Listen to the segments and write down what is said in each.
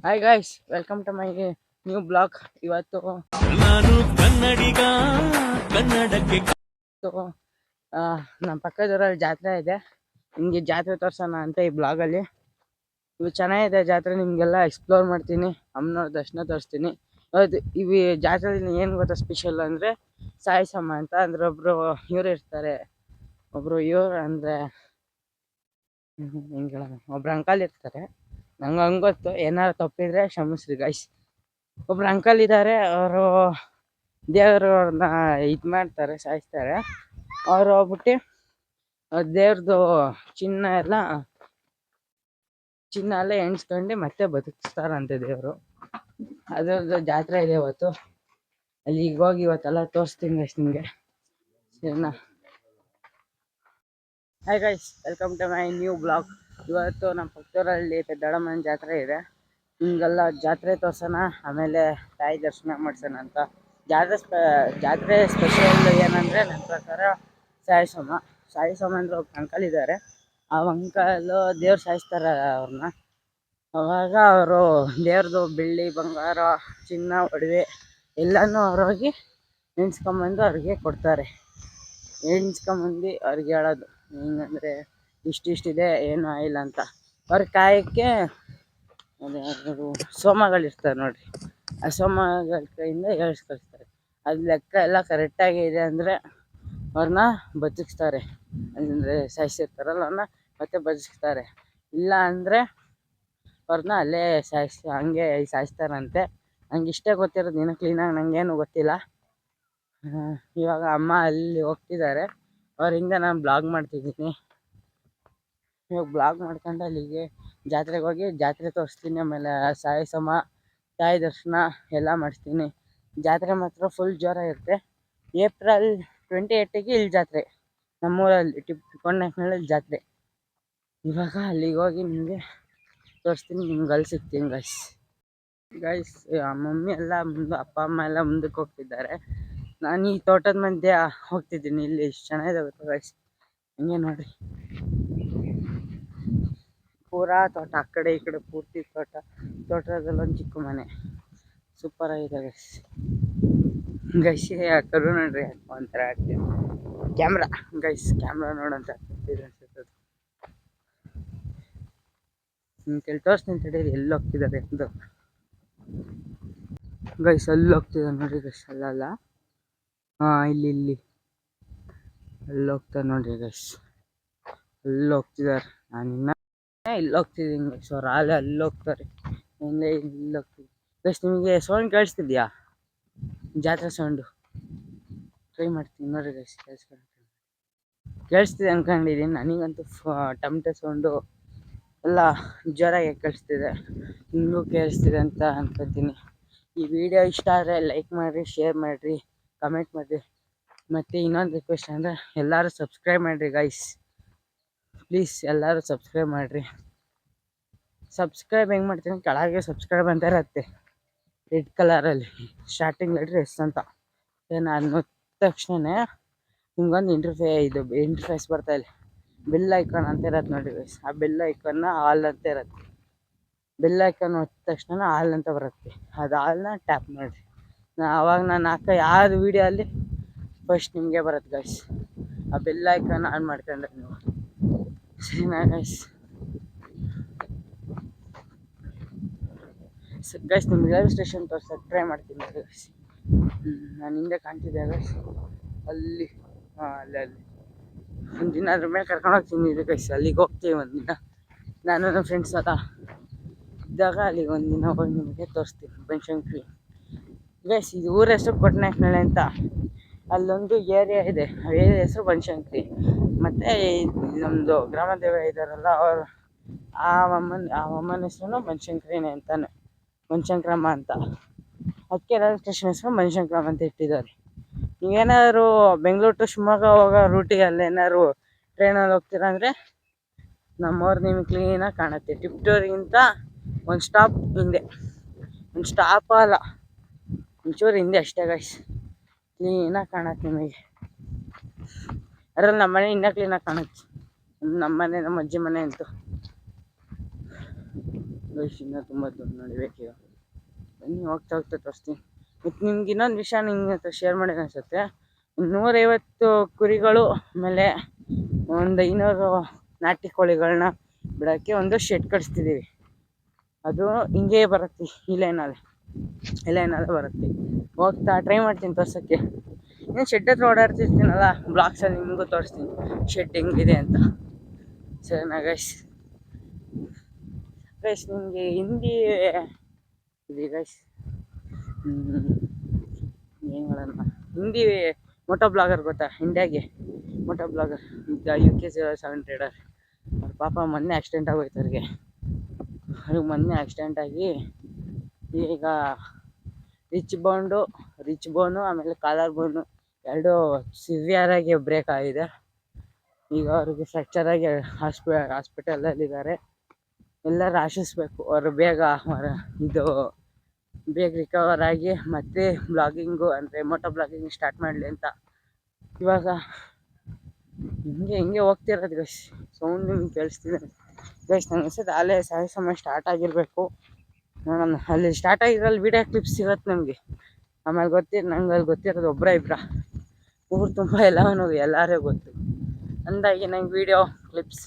Hi guys, welcome to my new blog. ಇವತ್ತು ನಾನು ಕನ್ನಡಿಗ ಕನ್ನಡಕ್ಕೆ ನಮ್ಮ ಪಕ್ಕದೂರಲ್ಲಿ ಜಾತ್ರೆ ಇದೆ. ನಿಮಗೆ ಜಾತ್ರೆ ತೋರ್ಸೋಣ ಅಂತ ಈ ಬ್ಲಾಗಲ್ಲಿ. ಇವು ಚೆನ್ನಾಗಿದೆ ಜಾತ್ರೆ, ನಿಮಗೆಲ್ಲ ಎಕ್ಸ್ಪ್ಲೋರ್ ಮಾಡ್ತೀನಿ. ಅಮ್ಮನವ್ರ ದರ್ಶನ ತೋರಿಸ್ತೀನಿ. ಇವತ್ತು ಇವು ಜಾತ್ರೆಯಲ್ಲಿ ಏನು ಗೊತ್ತಾ ಸ್ಪೆಷಲ್ ಅಂದರೆ ಸಾಯಿಸಮ್ಮ ಅಂತ. ಅಂದರೆ ಇವ್ರು ಇರ್ತಾರೆ. ಇವ್ರು ಅಂದರೆ ಹೆಂಗೆ ಒಬ್ರು ಅಂಕಲ್ ಇರ್ತಾರೆ. ನಂಗೆ ಹಂಗೆ ಗೊತ್ತು, ಏನಾರು ತಪ್ಪಿದ್ರೆ ಕ್ಷಮಿಸ್ರಿ ಗೈಸ್. ಒಬ್ರು ಅಂಕಲ್ ಇದ್ದಾರೆ, ಅವರು ದೇವ್ರನ್ನ ಇದು ಮಾಡ್ತಾರೆ, ಸಾಯಿಸ್ತಾರೆ. ಅವ್ರು ಹೋಗ್ಬಿಟ್ಟು ದೇವ್ರದ್ದು ಚಿನ್ನ ಎಲ್ಲ ಎಣಿಸ್ಕೊಂಡು ಮತ್ತೆ ಬದುಕಿಸ್ತಾರಂತೆ ದೇವರು. ಅದ್ರದ್ದು ಜಾತ್ರೆ ಇದೆ ಇವತ್ತು. ಅಲ್ಲಿಗೆ ಹೋಗಿ ಇವತ್ತೆಲ್ಲ ತೋರಿಸ್ತೀನಿ ಗೈಸ್ ನಿಮಗೆ, ಸರಿನಾ? Hi guys, welcome to my new blog. ಇವತ್ತು ನಮ್ಮ ಪಕ್ಕದೂರಲ್ಲಿ ದೊಡ್ಡಮ್ಮನ ಜಾತ್ರೆ ಇದೆ. ನಿಮಗೆಲ್ಲ ಜಾತ್ರೆ ತೋರ್ಸೋಣ, ಆಮೇಲೆ ತಾಯಿ ದರ್ಶನ ಮಾಡ್ಸೋಣ ಅಂತ. ಜಾತ್ರೆ ಸ್ಪೆಷಲ್ ಏನಂದರೆ ನನ್ನ ಪ್ರಕಾರ ಸಾಯಿಸಮ್ಮ ಅಂದರೆ ಒಬ್ಬ ಅಂಕಲ್ ಇದ್ದಾರೆ. ಆ ಅಂಕಲು ದೇವ್ರು ಸಾಯಿಸ್ತಾರೆ ಅವ್ರನ್ನ. ಅವಾಗ ಅವರು ದೇವ್ರದ್ದು ಬೆಳ್ಳಿ, ಬಂಗಾರ, ಚಿನ್ನ, ಒಡವೆ ಎಲ್ಲನೂ ಅವ್ರೋಗಿ ನೆನ್ಸ್ಕೊಂಬಂದು ಅವ್ರಿಗೆ ಕೊಡ್ತಾರೆ. ಎಣಿಸ್ಕೊಂಬಂದು ಅವ್ರಿಗೆ ಹೇಳೋದು ಹೆಂಗಂದರೆ ಇಷ್ಟಿದೆ, ಏನೂ ಇಲ್ಲ ಅಂತ. ಅವ್ರ ಕಾಯಕ್ಕೆ ಅದೇ ಸೋಮಗಳಿರ್ತಾರೆ ನೋಡ್ರಿ, ಆ ಸೋಮಗಳ ಕೈಯಿಂದ ಕಳಿಸ್ತಾರೆ. ಅದು ಲೆಕ್ಕ ಎಲ್ಲ ಕರೆಕ್ಟಾಗಿ ಇದೆ ಅಂದರೆ ಅವ್ರನ್ನ ಬದುಕಿಸ್ತಾರೆ. ಅಂದರೆ ಸಾಯಿಸಿರ್ತಾರಲ್ಲ ಅವ್ರನ್ನ ಮತ್ತೆ ಬದುಕಿಸ್ತಾರೆ. ಇಲ್ಲ ಅಂದರೆ ಅವ್ರನ್ನ ಅಲ್ಲೇ ಹಂಗೆ ಸಾಯಿಸ್ತಾರಂತೆ. ನಂಗೆ ಇಷ್ಟೇ ಗೊತ್ತಿರೋದು, ಇನ್ನೂ ಕ್ಲೀನಾಗಿ ನನಗೇನು ಗೊತ್ತಿಲ್ಲ. ಇವಾಗ ಅಮ್ಮ ಅಲ್ಲಿ ಹೋಗ್ತಿದ್ದಾರೆ, ಅವರಿಂದ ನಾನು ಬ್ಲಾಗ್ ಮಾಡ್ತಿದ್ದೀನಿ. ಇವಾಗ ಬ್ಲಾಗ್ ಮಾಡ್ಕೊಂಡು ಅಲ್ಲಿಗೆ ಜಾತ್ರೆಗೆ ಹೋಗಿ ಜಾತ್ರೆ ತೋರಿಸ್ತೀನಿ. ಆಮೇಲೆ ಸಾಯಿಸಮ್ಮ ತಾಯಿ ದರ್ಶನ ಎಲ್ಲ ಮಾಡಿಸ್ತೀನಿ. ಜಾತ್ರೆ ಮಾತ್ರ ಫುಲ್ ಜೋರಾಗಿರುತ್ತೆ. ಏಪ್ರಿಲ್ 28ಗೆ ಇಲ್ಲಿ ಜಾತ್ರೆ, ನಮ್ಮೂರಲ್ಲಿ ಕೊಂಡನಾಯಕನಹಳ್ಳಿ ಜಾತ್ರೆ. ಇವಾಗ ಅಲ್ಲಿಗೆ ಹೋಗಿ ನಿಮಗೆ ತೋರಿಸ್ತೀನಿ, ನಿಮ್ಗೆ ಅಲ್ಲಿ ಸಿಗ್ತೀನಿ ಗೈಸ್. ಮಮ್ಮಿ ಎಲ್ಲ ಮುಂದೆ, ಅಪ್ಪ ಅಮ್ಮ ಎಲ್ಲ ಮುಂದಕ್ಕೆ ಹೋಗ್ತಿದ್ದಾರೆ. ನಾನು ಈ ತೋಟದ ಮಧ್ಯೆ ಹೋಗ್ತಿದ್ದೀನಿ. ಇಲ್ಲಿ ಎಷ್ಟು ಚೆನ್ನಾಗಿದೆ ಗೊತ್ತಾ ಗೈಸ್, ಹಂಗೆ ನೋಡಿರಿ, ಪೂರಾ ತೋಟ, ಆ ಕಡೆ ಈ ಕಡೆ ಪೂರ್ತಿ ತೋಟದಲ್ಲೊಂದು ಚಿಕ್ಕ ಮನೆ, ಸೂಪರ್ ಆಗಿದೆ ಗೈಸ್. ಕರು ನೋಡ್ರಿ, ಒಂಥರ ಆಗ್ತಿದೆ. ಕ್ಯಾಮ್ರಾ ನೋಡೋಂತ ಆಗ್ತಿದೆ ಅನ್ಸುತ್ತೆ. ಕೆಲ ತೋರಿಸ್ತೀನಿ ತಡೀರಿ, ಎಲ್ಲಿ ಹೋಗ್ತಿದ್ದಾರೆ ಎಂದು ಗೈಸ್. ಅಲ್ಲಿ ಹೋಗ್ತಿದ್ದಾರೆ ನೋಡ್ರಿ ಗೈಸ್, ಅಲ್ಲ ಇಲ್ಲಿ ಅಲ್ಲಿ ಹೋಗ್ತಾರೆ ನೋಡ್ರಿ ಗೈಸ್, ಅಲ್ಲಿ ಹೋಗ್ತಿದ್ದಾರೆ. ನಾನಿನ್ನ ಇಲ್ಲಿ ಹೋಗ್ತಿದ್ದೀನಿ ಗೈಸ್, ಅವ್ರು ಅಲ್ಲಿ ಹೋಗ್ತಾರೆ. ಇಲ್ಲಿ ಹೋಗ್ತಿದ್ದೆ ಗೈಸ್. ನಿಮಗೆ ಸೌಂಡ್ ಕೇಳಿಸ್ತಿದ್ಯಾ? ಜಾತ್ರೆ ಸೌಂಡು ಟ್ರೈ ಮಾಡ್ತೀನಿ ನೋಡ್ರಿ ಗೈಸ್. ಕೇಳಿಸ್ತಿದೆ ಅಂದ್ಕೊಂಡಿದ್ದೀನಿ. ನನಗಂತೂ ಟಮಟೆ ಸೌಂಡು ಎಲ್ಲ ಜೋರಾಗಿ ಕೇಳಿಸ್ತಿದೆ, ನಿಮಗೂ ಕೇಳಿಸ್ತಿದೆ ಅಂತ ಅನ್ಕೊತೀನಿ. ಈ ವಿಡಿಯೋ ಇಷ್ಟ ಆದರೆ ಲೈಕ್ ಮಾಡಿರಿ, ಶೇರ್ ಮಾಡಿರಿ, ಕಮೆಂಟ್ ಮಾಡಿರಿ. ಮತ್ತು ಇನ್ನೊಂದು ರಿಕ್ವೆಸ್ಟ್ ಅಂದರೆ ಎಲ್ಲರೂ ಸಬ್ಸ್ಕ್ರೈಬ್ ಮಾಡಿರಿ ಗೈಸ್, ಪ್ಲೀಸ್ ಎಲ್ಲರೂ ಸಬ್ಸ್ಕ್ರೈಬ್ ಮಾಡಿರಿ. ಸಬ್ಸ್ಕ್ರೈಬ್ ಹೆಂಗೆ ಮಾಡ್ತೀನಿ, ಕೆಳಗೆ ಸಬ್ಸ್ಕ್ರೈಬ್ ಅಂತ ಇರುತ್ತೆ ರೆಡ್ ಕಲರಲ್ಲಿ, ಸ್ಟಾರ್ಟಿಂಗ್ ಲೆಟ್ರ್ ಎಸ್ ಅಂತ. ನಾನು ನೋಡಿದ ತಕ್ಷಣ ನಿಮ್ಗೊಂದು ಇಂಟರ್ಫೇಸ್ ಬರ್ತಾ ಇಲ್ಲ, ಬೆಲ್ ಐಕಾನ್ ಅಂತ ಇರತ್ತೆ ನೋಡಿ ಗೈಸ್. ಆ ಬೆಲ್ ಐಕಾನ್ನ ಆಲ್ ಅಂತ ಇರುತ್ತೆ. ಬೆಲ್ ಐಕಾನ್ ಹೊತ್ತ ತಕ್ಷಣ ಆಲ್ ಅಂತ ಬರುತ್ತೆ, ಅದು ಆಲ್ನ ಟ್ಯಾಪ್ ಮಾಡಿರಿ. ಆವಾಗ ನಾನು ಯಾವ್ದು ವೀಡಿಯೋ ಅಲ್ಲಿ ಫಸ್ಟ್ ನಿಮಗೆ ಬರುತ್ತೆ ಗೈಸ್. ಆ ಬೆಲ್ ಐಕಾನ್ ಆನ್ ಮಾಡ್ಕೊಂಡ್ರೆ ನೀವು, ಸರಿನಾ ಗೈಸ್? ಗೈಸ್, ನಿಮ್ಗೆ ರೈಲ್ವೆ ಸ್ಟೇಷನ್ ತೋರ್ಸೋಕ್ಕೆ ಟ್ರೈ ಮಾಡ್ತೀನಿ ಗೈಸ್. ನಾನು ಹಿಂದೆ ಕಾಣ್ತಿದ್ದೆ ಗೈಸ್, ಅಲ್ಲಿ ಅಲ್ಲಿ ಒಂದಿನ ಅದ್ರ ಮೇಲೆ ಕರ್ಕೊಂಡು ಹೋಗ್ತೀನಿ ಇದು ಗೈಸ್. ಅಲ್ಲಿಗೆ ಹೋಗ್ತೀವಿ ಒಂದಿನ, ನಾನು ನನ್ನ ಫ್ರೆಂಡ್ಸ್ ಇದ್ದಾಗ ಅಲ್ಲಿಗೆ ಒಂದಿನ ಹೋಗಿ ನಿಮಗೆ ತೋರಿಸ್ತೀನಿ. ಬನಶಂಕರಿ ಗೈಸ್, ಇದು ಊರ ಹೆಸರು ಕೊಂಡನಾಯಕನಹಳ್ಳಿ ಅಂತ. ಅಲ್ಲೊಂದು ಏರಿಯಾ ಇದೆ, ಆ ಏರಿಯಾ ಹೆಸರು ಬನಶಂಕರಿ. ಮತ್ತು ನಮ್ಮದು ಗ್ರಾಮ ದೇವತೆ ಇದ್ದಾರಲ್ಲ, ಅವರು ಆ ಅಮ್ಮನ ಹೆಸರು ಬನಶಂಕರಿನೇ ಅಂತಾನೆ, ಬನಶಂಕರಮ್ಮ ಅಂತ. ಅದಕ್ಕೆ ರೈಲ್ವೆ ಸ್ಟೇಷನ್ ಹೆಸರು ಬನಶಂಕರಮ್ಮ ಅಂತ ಇಟ್ಟಿದ್ದಾರೆ. ನೀವೇನಾದ್ರು ಬೆಂಗಳೂರು ಟು ಶಿವಮೊಗ್ಗ ಹೋಗೋ ರೂಟಿಗೆ ಅಲ್ಲೇನಾದ್ರು ಟ್ರೈನಲ್ಲಿ ಹೋಗ್ತೀರಾ ಅಂದರೆ ನಮ್ಮವ್ರು ನಿಮಗೆ ಕ್ಲೀನಾಗಿ ಕಾಣುತ್ತೆ. ಟಿಪ್ಟೂರಿಗಿಂತ ಒಂದು ಸ್ಟಾಪ್ ಹಿಂದೆ, ಒಂದು ಸ್ಟಾಪ್ ಅಲ್ಲ, ಒಂಚೂರು ಹಿಂದೆ ಅಷ್ಟೇ ಗೈಸ್. ಕ್ಲೀನಾಗಿ ಕಾಣುತ್ತೆ ನಿಮಗೆ. ಅದರಲ್ಲಿ ನಮ್ಮ ಮನೆ ಇನ್ನೂ ಕ್ಲೀನಾಗಿ ಕಾಣುತ್ತೆ. ನಮ್ಮ ಮನೆ, ನಮ್ಮ ಅಜ್ಜಿ ಮನೆ ಅಂತೂ ಗೈಸ್ ಇನ್ನೂ ತುಂಬ ದೂರ ನಡಿಬೇಕೀಗ. ಬನ್ನಿ ಹೋಗ್ತಾ ಹೋಗ್ತಾ ತೋರಿಸ್ತೀನಿ. ಮತ್ತು ನಿಮ್ಗೆ ಇನ್ನೊಂದು ವಿಷಯ ನಿಮ್ಗೆ ಹತ್ರ ಶೇರ್ ಮಾಡಿ ಅನಿಸುತ್ತೆ. 150 ಕುರಿಗಳು ಆಮೇಲೆ ಒಂದು 500 ನಾಟಿ ಕೋಳಿಗಳನ್ನ ಬಿಡೋಕ್ಕೆ ಒಂದು ಶೆಡ್ ಕಟ್ಸ್ತಿದ್ದೀವಿ. ಅದು ಹಿಂಗೆ ಬರುತ್ತೆ ಇಲೆನಲ್ಲೇ ಬರುತ್ತೆ. ಹೋಗ್ತಾ ಟ್ರೈ ಮಾಡ್ತೀನಿ ತೋರ್ಸೋಕ್ಕೆ. ಇನ್ನು ಶೆಡ್ ಹತ್ರ ಓಡಾಡ್ತಿರ್ತೀನಲ್ಲ ಬ್ಲಾಗ್ಸಲ್ಲಿ ನಿಮಗೂ ತೋರಿಸ್ತೀನಿ ಶೆಡ್ ಹೆಂಗಿದೆ ಅಂತ. ಸರಿನಾ ಗೈಸ್? ನಿಮಗೆ ಹಿಂದಿ ಇದೆ ಗೈಸ್, ಏನು ಹೇಳೋಣ, ಹಿಂದಿ ಮೋಟೋ ಬ್ಲಾಗರ್ ಗೊತ್ತಾ? ಇಂಡಿಯಾಗೆ ಮೋಟೋ ಬ್ಲಾಗರ್ UK07 ರೈಡರ್. ಅವ್ರ ಪಾಪ ಮೊನ್ನೆ ಆಕ್ಸಿಡೆಂಟ್ ಆಗೋಯ್ತು ಅವ್ರಿಗೆ ಮೊನ್ನೆ ಆಕ್ಸಿಡೆಂಟ್ ಆಗಿ ಈಗ ರಿಚ್ ಬೋನು ಆಮೇಲೆ ಕಾಲರ್ ಬೋನು ಎರಡು ಸಿವಿಯರಾಗಿ ಬ್ರೇಕ್ ಆಗಿದೆ. ಈಗ ಅವ್ರಿಗೆ ಫ್ರ್ಯಾಕ್ಚರಾಗಿ ಹಾಸ್ಪಿಟಲಲ್ಲಿದ್ದಾರೆ. ಎಲ್ಲರೂ ಆಶಿಸ್ಬೇಕು ಅವರು ಬೇಗ ರಿಕವರ್ ಆಗಿ ಮತ್ತೆ ಬ್ಲಾಗಿಂಗು ಅಂದರೆ ಮೋಟೋ ಬ್ಲಾಗಿಂಗ್ ಸ್ಟಾರ್ಟ್ ಮಾಡಲಿ ಅಂತ. ಇವಾಗ ಹಿಂಗೆ ಹೋಗ್ತಿರೋದು ಗೈಸ್. ಸೌಂಡ್ ನಿಮ್ಗೆ ಕೇಳಿಸ್ತಿದೆ ಗೈಸ್? ನಂಗೆ ಅನ್ಸುತ್ತೆ ಅಲ್ಲೇ ಸಮಯ ಸ್ಟಾರ್ಟ್ ಆಗಿರಬೇಕು. ನೋಡೋಣ, ಅಲ್ಲಿ ಸ್ಟಾರ್ಟ್ ಆಗಿರೋಲ್ಲಿ ವೀಡಿಯೋ ಕ್ಲಿಪ್ಸ್ ಸಿಗುತ್ತೆ ನಮಗೆ. ಆಮೇಲೆ ನಂಗೆ ಅಲ್ಲಿ ಗೊತ್ತಿರೋದು ಒಬ್ಬರೇ ಇಬ್ಬರ, ಊರು ತುಂಬ ಎಲ್ಲರೂ ಗೊತ್ತು ಅಂದಾಗಿ ನಂಗೆ ವೀಡಿಯೋ ಕ್ಲಿಪ್ಸ್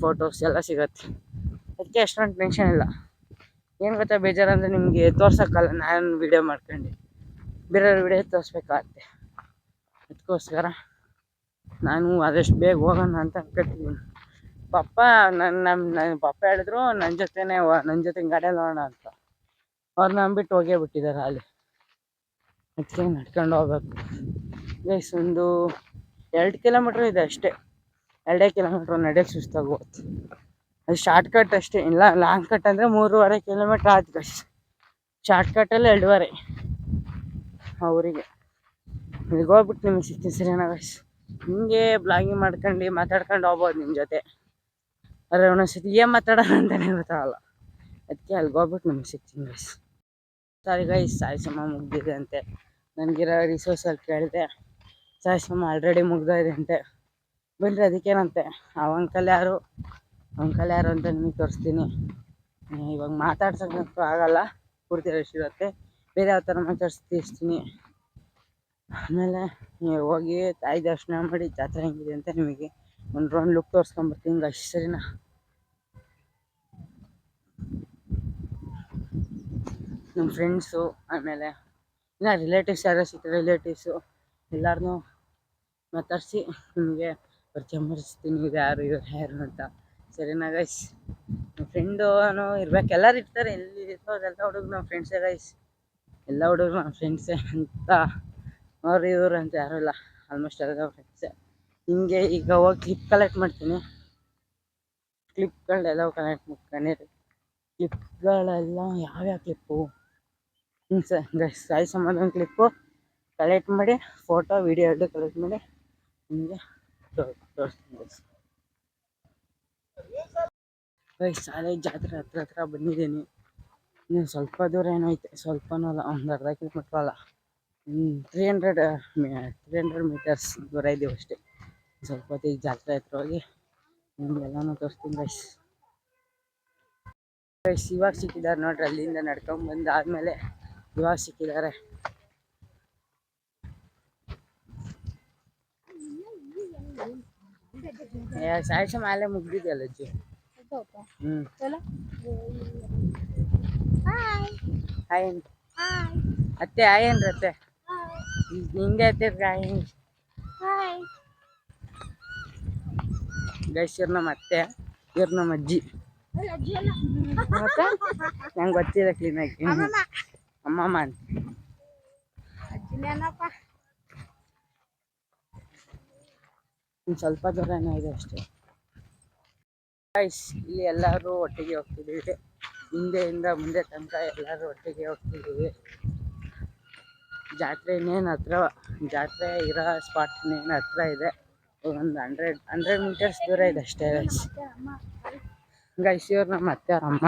ಫೋಟೋಸ್ ಎಲ್ಲ ಸಿಗುತ್ತೆ. ಅದಕ್ಕೆ ಅಷ್ಟೊಂದು ಟೆನ್ಷನ್ ಇಲ್ಲ. ಏನು ಗೊತ್ತಾ ಬೇಜಾರು ಅಂದರೆ ನಿಮಗೆ ತೋರ್ಸೋಕ್ಕಲ್ಲ, ನಾನು ವೀಡಿಯೋ ಮಾಡ್ಕೊಂಡು ಬೇರೆಯವ್ರ ವೀಡಿಯೋ ತೋರಿಸ್ಬೇಕಾಗತ್ತೆ. ಅದಕ್ಕೋಸ್ಕರ ನಾನು ಆದಷ್ಟು ಬೇಗ ಹೋಗೋಣ ಅಂತ ಅನ್ಕೊತಿದ್ದೀನಿ. ನನ್ನ ಪಪ್ಪ ಹೇಳಿದ್ರು ನನ್ನ ಜೊತೆ ಗಾಡಿಯಲ್ಲಿ ಹೋಗೋಣ ಅಂತ. ಅವ್ರು ನಂಬಿಟ್ಟು ಹೋಗೇ ಬಿಟ್ಟಿದ್ದಾರೆ ಅಲ್ಲಿ. ಅದಕ್ಕೆ ನಡ್ಕೊಂಡು ಹೋಗ್ಬೇಕು ಗೈಸ್. ಒಂದು 2 ಕಿಲೋಮೀಟ್ರ್ ಇದೆ ಅಷ್ಟೇ. 2 ಕಿಲೋಮೀಟ್ರ್ ನಡೆಯೋಕ್ಕೆ ಸುಸ್ತಾಗೋಗುತ್ತೆ. ಅದು ಶಾರ್ಟ್ ಕಟ್ ಅಷ್ಟೇ, ಇಲ್ಲ ಲಾಂಗ್ ಕಟ್ ಅಂದರೆ 3.5 ಕಿಲೋಮೀಟ್ರ್ ಆಯ್ತು ಗೈಸ್. ಶಾರ್ಟ್ ಕಟ್ಟಲ್ಲಿ 2.5 ಅವರಿಗೆ. ಇಲ್ಲಿಗೆ ಹೋಗ್ಬಿಟ್ಟು ನಿಮಗೆ ಸಿಗ್ತೀನಿ, ಸರಿನಾ ಗೈಸ್? ಹಿಂಗೆ ಬ್ಲಾಗಿಂಗ್ ಮಾಡ್ಕೊಂಡು ಮಾತಾಡ್ಕೊಂಡು ಹೋಗ್ಬೋದು ನಿಮ್ಮ ಜೊತೆ. ಆದರೆ ಒಂದೊಂದ್ಸತಿ ಏನು ಮಾತಾಡೋಣ ಅಂತಲೇ ಗೊತ್ತಾಗಲ್ಲ. ಅದಕ್ಕೆ ಅಲ್ಲಿಗೆ ಹೋಗ್ಬಿಟ್ಟು ನಿಮಗೆ ಸಿಗ್ತೀನಿ ಗೈಸ್. ಸಾರಿ ಗೈಸ್, ಸಾಯಿಸಮ್ಮ ಮುಗ್ದಿದೆ ಅಂತೆ. ನನಗಿರೋ ರಿಸೋರ್ಸಲ್ಲಿ ಕೇಳಿದೆ, ಸಾಯಿಸಮ್ಮ ಆಲ್ರೆಡಿ ಮುಗ್ದಿದೆ ಅಂತೆ. ಬನ್ನಿರಿ, ಅದಕ್ಕೇನಂತೆ. ಅಂಕಲ್ ಯಾರು ಅಂತ ನಿಮಗೆ ತೋರಿಸ್ತೀನಿ. ಇವಾಗ ಮಾತಾಡ್ಸೋಕ್ಕಂತೂ ಆಗಲ್ಲ, ಪೂರ್ತಿ ರಶ್ ಇರುತ್ತೆ. ಬೇರೆ ಯಾವ ಥರ ಮಾತಾಡಿಸ್ತೀನಿ. ಆಮೇಲೆ ಹೋಗಿ ತಾಯಿ ದರ್ಶನ ಮಾಡಿ ಜಾತ್ರೆ ಹೆಂಗಿದೆ ಅಂತ ನಿಮಗೆ ಒಂದು ರೌಂಡ್ ಲುಕ್ ತೋರಿಸ್ಕೊಂಬರ್ತೀನಿ ಗೈಸ್, ಸರಿನಾ? ನಮ್ಮ ಫ್ರೆಂಡ್ಸು ಆಮೇಲೆ ಇನ್ನು ರಿಲೇಟಿವ್ಸ್ ಯಾರು ಸಿಗ್ತಾರೆ, ರಿಲೇಟಿವ್ಸು ಎಲ್ಲರನ್ನೂ ಮಾತಾಡಿಸಿ ನಿಮಗೆ ಪರಿಚಯ ಮಾಡಿಸ್ತೀನಿ. ಇದು ಯಾರು ಅಂತ, ಸರಿನಾ ಗೈಸ್? ನಮ್ಮ ಫ್ರೆಂಡು ಇರ್ಬೇಕು, ಎಲ್ಲರೂ ಇರ್ತಾರೆ. ಎಲ್ಲಿ ಇರ್ತಾವ್ರು ಎಲ್ಲ ಹುಡುಗರು ನಮ್ಮ ಫ್ರೆಂಡ್ಸೇ ಗೈಸ್. ಎಲ್ಲ ಹುಡುಗರು ನಮ್ಮ ಫ್ರೆಂಡ್ಸೇ ಅಂತ, ಅವ್ರು ಇವರು ಅಂತ ಯಾರೂ ಇಲ್ಲ, ಆಲ್ಮೋಸ್ಟ್ ಎಲ್ಲ ಫ್ರೆಂಡ್ಸೇ. ಹಿಂಗೆ ಈಗ ಹೋಗಿ ಕ್ಲಿಪ್ ಕಲೆಕ್ಟ್ ಮಾಡ್ತೀನಿ. ಕ್ಲಿಪ್ಗಳೆಲ್ಲ ಕಲೆಕ್ಟ್ ಮಾಡ್ಕೊಂಡಿರಿ. ಕ್ಲಿಪ್ಗಳೆಲ್ಲ ಯಾವ್ಯಾವ ಕ್ಲಿಪ್ಪು ಸರ್ ಗೈಸ್? ಸಾಯಿ ಸಮಾಧಾನ ಕ್ಲಿಪ್ಪು ಕಲೆಕ್ಟ್ ಮಾಡಿ ಫೋಟೋ ವೀಡಿಯೋ 2 ಕಲೆಕ್ಟ್ ಮಾಡಿ ನಿಮಗೆ ತೋರಿಸ್ತೀನಿ ಗೈಸ್. ಶಾಲೆ ಜಾತ್ರೆ ಹತ್ರ ಬಂದಿದ್ದೀನಿ. ಇನ್ನು ಸ್ವಲ್ಪ ದೂರ ಏನೈತೆ, ಸ್ವಲ್ಪನೂ ಅಲ್ಲ, ಒಂದು ಅರ್ಧ ಕಿಲೋಮೀಟ್ರ್ ಅಲ್ಲ, 300 ಮೀಟರ್ಸ್ ದೂರ ಇದ್ದೀವಿ ಅಷ್ಟೇ. ಸ್ವಲ್ಪ ಹೊತ್ತಿಗೆ ಜಾತ್ರೆ ಹತ್ರ ಹೋಗಿ ನಿಮಗೆಲ್ಲನೂ ತೋರಿಸ್ತೀನಿ ಗೈಸ್. ಇವಾಗ ಸಿಕ್ಕಿದ್ದಾರೆ ನೋಡ್ರಿ, ಅಲ್ಲಿಂದ ನಡ್ಕೊಂಡ್ಬಂದು ಆದಮೇಲೆ ಇವಾಗ ಸಿಕ್ಕಿದ್ದಾರೆ. ಸಾಯಿಸ ಮೇಲೆ ಮುಗ್ದಿದೆಯಲ್ಲ ಅಜ್ಜಿ. ಹಾಯ್ ಅತ್ತೆ, ಹಾಯ್ ಏನ್ರಿ ಅತ್ತೆ? ನಿಂದೆ ಅತ್ತೆ ಹಾಯ್ ಗೈಸ್. ಇವ್ರು ನಮ್ಮ ಅತ್ತೆ, ಇವ್ರು ನಮ್ಮ ಅಜ್ಜಿ. ಮತ್ತೆ ನಂಗೆ ಗೊತ್ತಿಲ್ಲ ಕ್ಲೀನಾಗಿ, ಅಮ್ಮಮ್ಮ ಅಂತ. ಸ್ವಲ್ಪ ದೂರನೇ ಇದೆ ಅಷ್ಟೇ ಗೈಸ್. ಇಲ್ಲಿ ಎಲ್ಲರೂ ಒಟ್ಟಿಗೆ ಹೋಗ್ತಿದ್ದೀವಿ, ಹಿಂದೆಯಿಂದ ಮುಂದೆ ತನಕ ಎಲ್ಲರೂ ಒಟ್ಟಿಗೆ ಹೋಗ್ತಿದ್ದೀವಿ. ಜಾತ್ರೆ ಜಾತ್ರೆ ಇರೋ ಸ್ಪಾಟ್ ಇನ್ನೇನು ಹತ್ರ ಇದೆ. ಒಂದು 100 ಮೀಟರ್ಸ್ ದೂರ ಇದೆ ಅಷ್ಟೇ ಗೈಸ್. ಇವ್ರು ನಮ್ಮ ಅತ್ತೆ ಅವ್ರ ಅಮ್ಮ.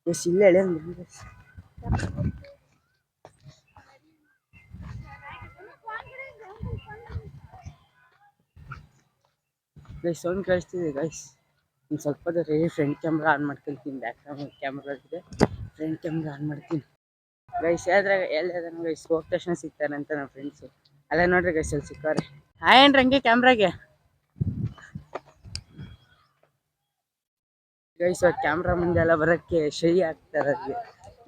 ಇಲ್ಲೇ ಹೇಳಿ ಗೈಸ್ ಸೌಂಡ್ ಕೇಳಿಸ್ತಿದೆ ಗೈಸ್. ಇನ್ನು ಸ್ವಲ್ಪ ಹೊತ್ತಲ್ಲಿ ಫ್ರಂಟ್ ಕ್ಯಾಮ್ರಾ ಆನ್ ಮಾಡ್ಕೊಳ್ತೀನಿ. ಬ್ಯಾಕ್ ಕ್ಯಾಮ್ರಾ ಇದೆ, ಫ್ರಂಟ್ ಕ್ಯಾಮ್ರಾ ಆನ್ ಮಾಡ್ತೀನಿ ಗೈಸ್. ಎಲ್ಲಾದ್ರೆ ಗೈಸ್ ಹೋದ ತಕ್ಷಣ ಸಿಗ್ತಾರೆ ಅಂತ ನಮ್ಮ ಫ್ರೆಂಡ್ಸು. ಅಲ್ಲ ನೋಡ್ರಿ ಗೈಸ್ ಅಲ್ಲಿ ಸಿಕ್ಕವ್ರೆ. ಹಾಯ್ ಏನ್ರಿ ಹಂಗೆ ಕ್ಯಾಮ್ರಾಗೆ ಗೈಸ್. ಕ್ಯಾಮ್ರಾ ಮುಂದೆ ಎಲ್ಲ ಬರೋಕ್ಕೆ ಶೈ ಆಗ್ತಾರೆ.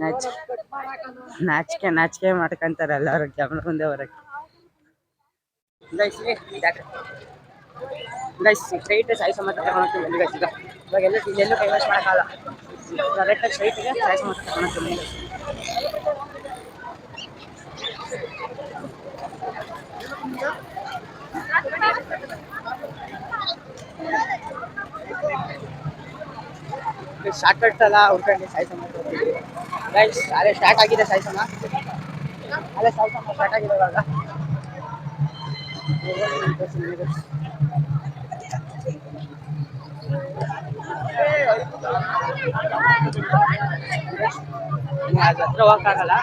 ಅದಕ್ಕೆ ನಾಚಿಕೆ ಮಾಡ್ಕೊಂತಾರೆ ಎಲ್ಲರೂ ಕ್ಯಾಮ್ರಾ ಮುಂದೆ ಬರೋಕ್ಕೆ. ಗೈಸ್ ಸ್ಟ್ರೈಟ್ ಸಾಯಿ ಸಮಾಧ ತಗೊಂಡು ಹೋಗ್ತೀನಿ ಗೈಸ್. ಇವಾಗ ಎಲ್ಲೂ ಕೈ ವಾಶ್ ಮಾಡೋಕ್ಕಾಗಲ್ಲ. ಕರೆಕ್ಟಾಗಿ ಸ್ಟ್ರೈಟ್ಗೆ ಸಾಯಿ ಸಮಾಧ ತಗೊಂಡು ಹೋಗ್ತೀನಿ. ಶಾರ್ಟ್ ಕಟ್ ಎಲ್ಲ ಹುಡ್ಕೊಂಡು ಸಾಯಿ ಸಮಾಧ ಗೈಸ್. ಅಲ್ಲೇ ಸ್ಟಾರ್ಟ್ ಆಗಿದೆ ಸಾಯಿ ಸಮಾಧ. ಅಲ್ಲೇ ಸಾಯಿ ಸಮಾಧ ಸ್ಟಾರ್ಟ್ ಆಗಿದೆ ಇವಾಗ. ಅದು ಹತ್ರ ಹೋಗಕ್ಕಾಗಲ್ಲ,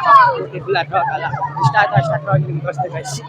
ಫುಲ್ ಹತ್ರ ಹೋಗಲ್ಲ. ಇಷ್ಟ ಆಯ್ತು ಅಷ್ಟು ಹತ್ರ ಹೋಗಿ ನಿಮ್ಗೆ ತೋರಿಸ್ತೆ ಗೈಸ್.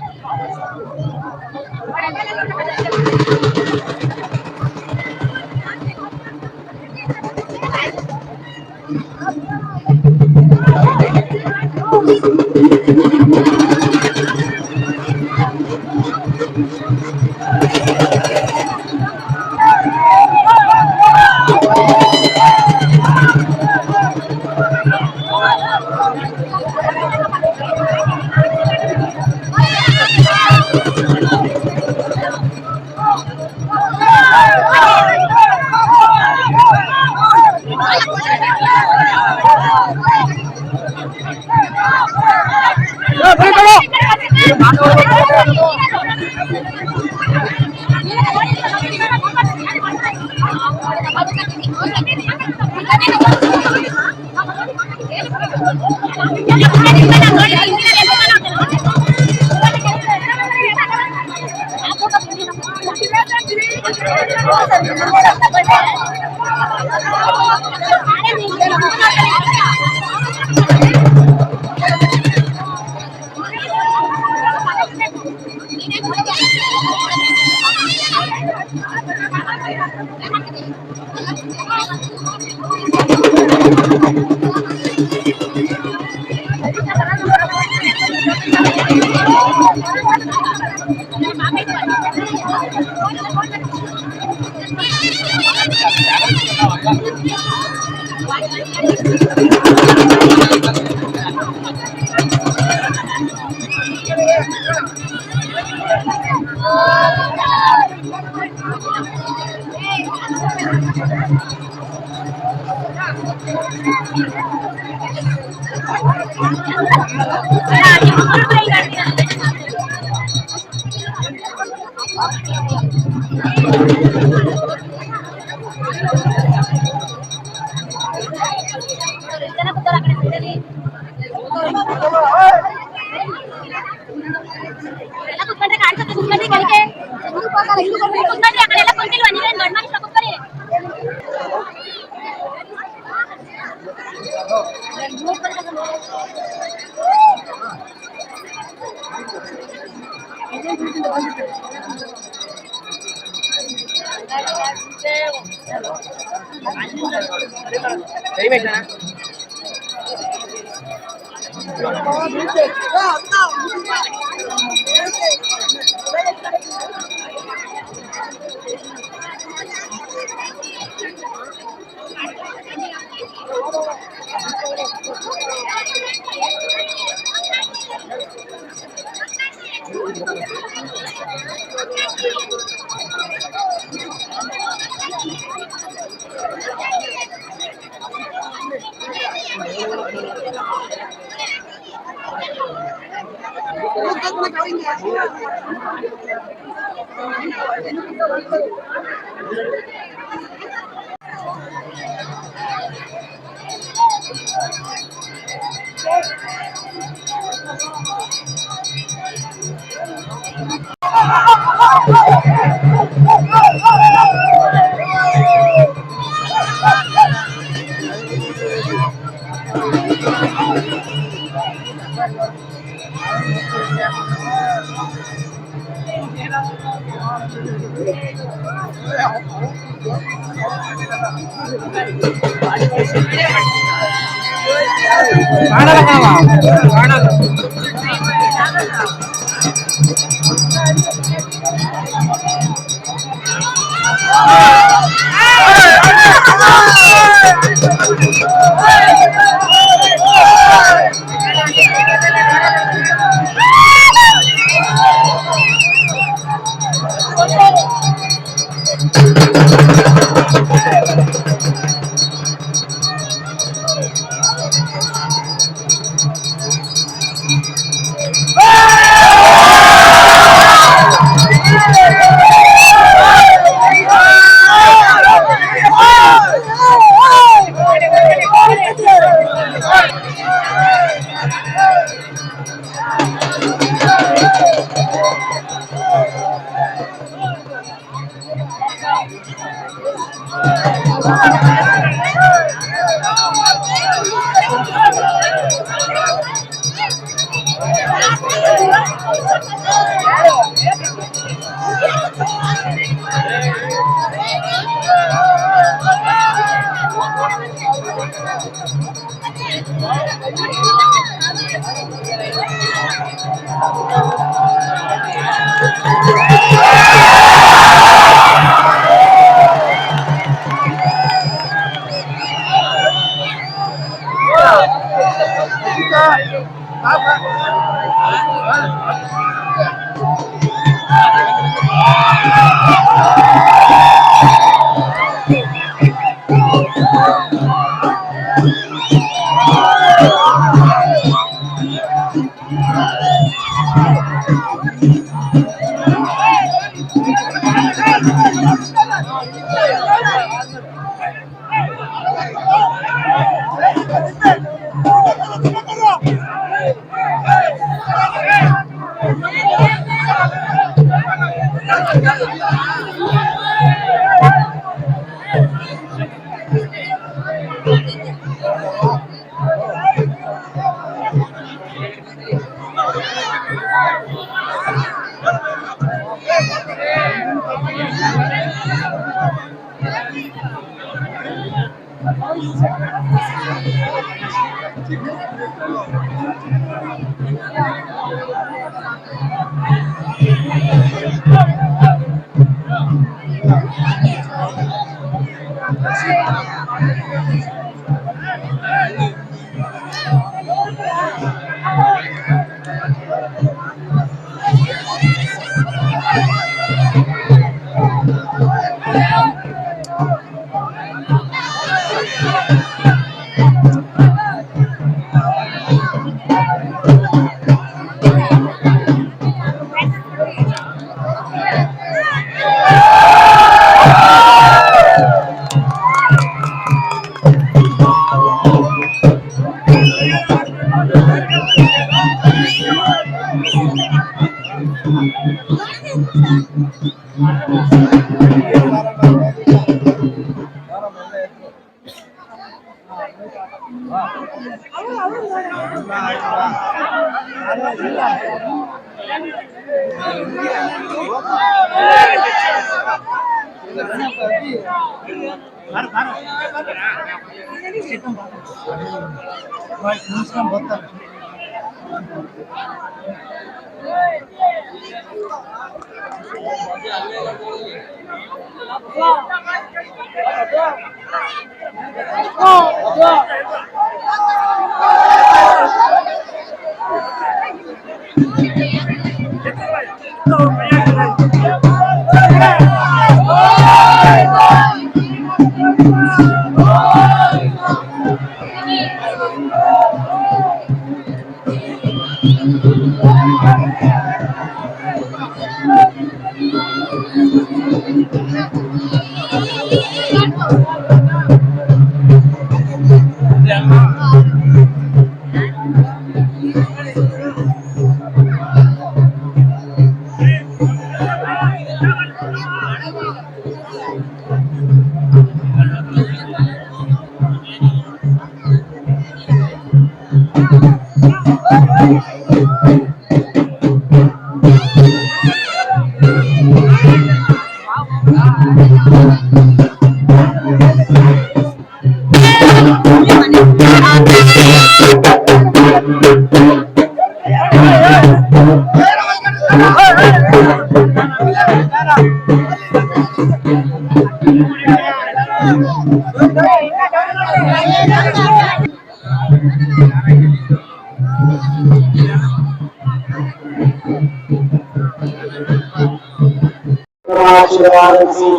ಆಶೀರ್ವಾದಿಸಿ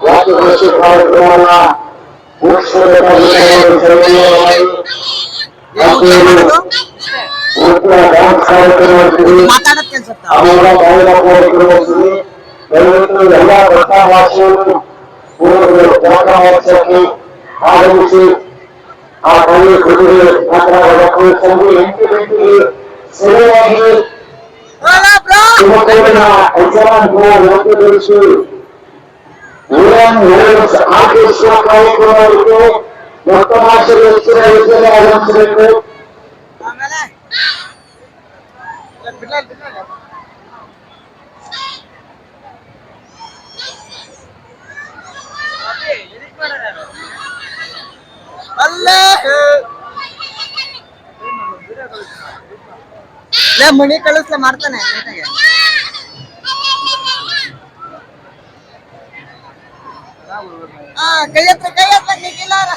ವಾಸ್ತುಶಿಲ್ಪ ಕಾರ್ಯಕ್ರಮವನ್ನು ದಯವಿಟ್ಟು ಎಲ್ಲ ಭಕ್ತಾವಾಸಿಯನ್ನು ಜಾಗೃತಿ ಆಗಮಿಸಿ ಆ ಕವಿ ಕೃತಿಗೆ ಮಾತನಾಡಬೇಕು. ಸಂಜೆ 8 ಗಂಟೆಗೆ ಸರಿಯಾಗಿ ತುಮಕೂರಿನ ಹೊರತುಪಡಿಸಿ ಆಕರ್ಷಿಸುವ ಕಾರ್ಯಕ್ರಮಕ್ಕೆ ಮೊತ್ತ ಮಾಸದ ಹೆಚ್ಚಿನ ರೀತಿಯಲ್ಲಿ ಆಗಮಿಸಬೇಕು. ಮಣಿ ಕಳಿಸ್ಲ ಮಾಡ್ತಾನೆ ಕೈ ಹತ್ರ ನಿಖಿಲಾರ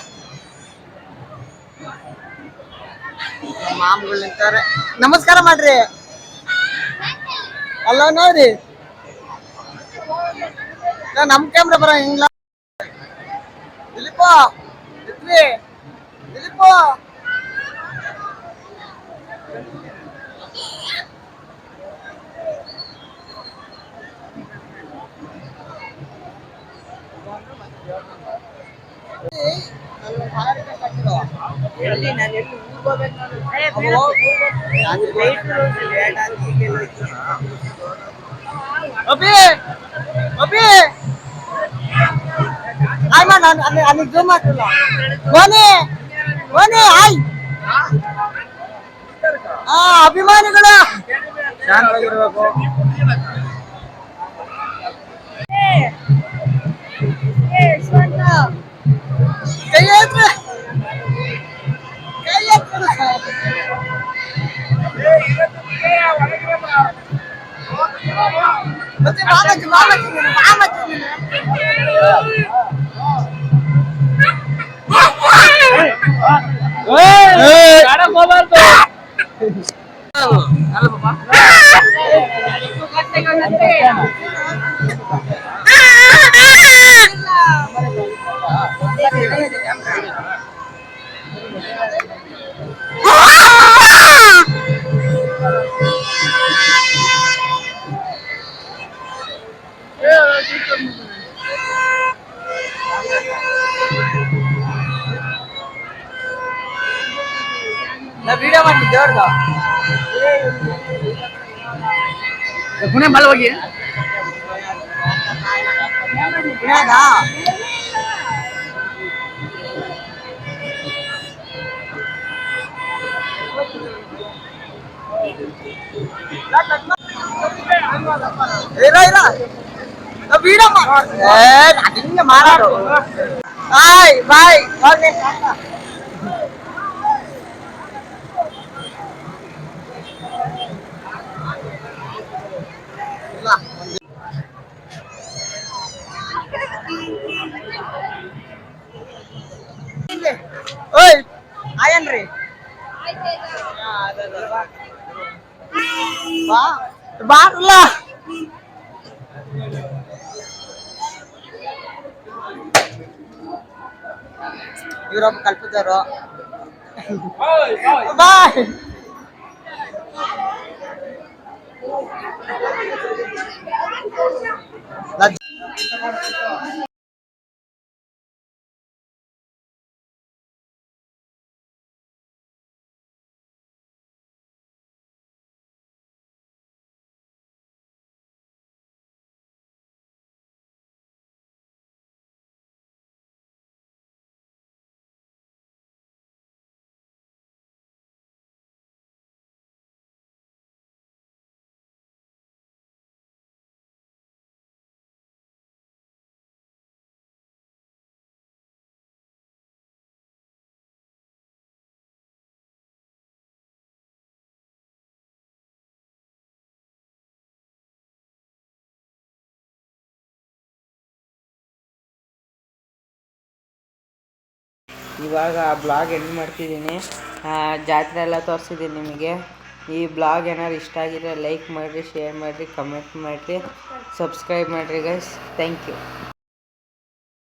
ಮಾಮೂಗಳು ನಿಂತಾರೆ. ನಮಸ್ಕಾರ ಮಾಡ್ರಿ. ಅಲ್ಲ ನೋಡ್ರಿ ನಮ್ ಕ್ಯಾಮ್ರಾ ಬರ ಹಿಂಗ್ಲ ದಿಲೀಪ ದಿಲೀಪ ಅಭಿ ಅಭಿ ಆಯ್ ಜೂಮ್ ಹಾಕಿಲ್ಲ ಮೋನಿ ಮೋನಿ ಆಯ್ ಅಭಿಮಾನಿಗಳು ಶಾಂತವಾಗಿರ್ಬೇಕು. ಕೈ ಹತ್ರ ಕೈ ಹತ್ರ ಮತ್ತೆ ನಾ ವಿಡಿಯೋ ಮಾಡ್ತಿದ್ದೆ ಅವ್ರದ್ದು ಪುಣೆ ಬಲ ಹೋಗಿ ವಿಡಿಯೋ ಹಿಂಗೆ ಮಾರಾಡು. ಬಾಯ್ ಬಾಯ್ ಓಯ್ ಆಯನ್ರಿ ಬಾರಲ್ಲ ಇವರೊಬ್ಬ ಕಲ್ಪಿದವರು. ಬಾಯ್ ಇವಾಗ ಬ್ಲಾಗ್ ಎಂಡ್ ಮಾಡ್ತಿದ್ದೀನಿ. ಜಾತ್ರೆ ಎಲ್ಲ ತೋರಿಸಿದ್ದೀನಿ ನಿಮಗೆ. ಈ ಬ್ಲಾಗ್ ಏನಾದ್ರು ಇಷ್ಟ ಆಗಿದ್ರೆ ಲೈಕ್ ಮಾಡಿರಿ, ಶೇರ್ ಮಾಡಿರಿ, ಕಮೆಂಟ್ ಮಾಡಿರಿ, ಸಬ್ಸ್ಕ್ರೈಬ್ ಮಾಡಿರಿ ಗೈಸ್. Thank you.